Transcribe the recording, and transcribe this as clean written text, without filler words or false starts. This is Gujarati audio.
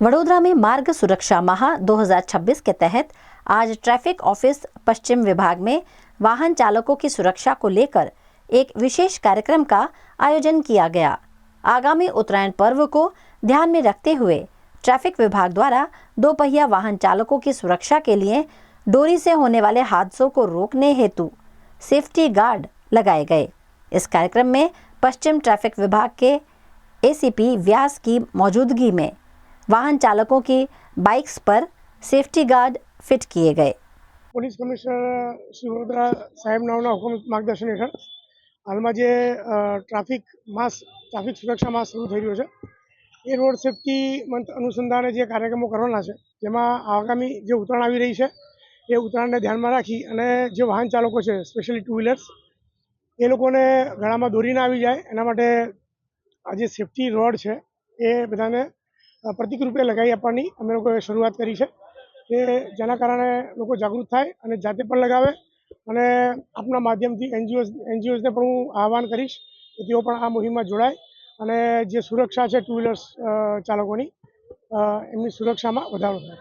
वडोदरा में मार्ग सुरक्षा माह 2026 के तहत आज ट्रैफिक ऑफिस पश्चिम विभाग में वाहन चालकों की सुरक्षा को लेकर एक विशेष कार्यक्रम का आयोजन किया गया। आगामी उत्तरायण पर्व को ध्यान में रखते हुए ट्रैफिक विभाग द्वारा दोपहिया वाहन चालकों की सुरक्षा के लिए डोरी से होने वाले हादसों को रोकने हेतु सेफ्टी गार्ड लगाए गए। इस कार्यक्रम में पश्चिम ट्रैफिक विभाग के एसीपी व्यास की मौजूदगी में वाहन चालकों की बाइक्स पर सेफ्टी गार्ड फिट किए गए। પોલીસ કમિશનર શ્રી વડોદરા સાહેબના હુકમ માર્ગદર્શન હેઠળ હાલમાં જે ટ્રાફિક સુરક્ષા માસ શરૂ થઈ રહ્યો છે એ રોડ સેફટી મંથ અનુસંધાને જે કાર્યક્રમો કરવાના છે જેમાં આગામી જે ઉત્તરાયણ આવી રહી છે એ ઉત્તરાયણને ધ્યાનમાં રાખી અને જે વાહન ચાલકો છે સ્પેશિયલી ટુ વ્હીલર્સ એ લોકોને ગળામાં દોરી ના આવી જાય એના માટે આ જે સેફટી રોડ છે એ બધાને પ્રતિક રૂપે લગાવી આપવાની અમે લોકોએ શરૂઆત કરી છે કે જેના કારણે લોકો જાગૃત થાય અને જાતે પણ લગાવે અને આપના માધ્યમથી એનજીઓઝને પણ હું આહવાન કરીશ કે તેઓ પણ આ મુહિમમાં જોડાય અને જે સુરક્ષા છે ટુ વ્હીલર્સ ચાલકોની એમની સુરક્ષામાં વધારો થાય।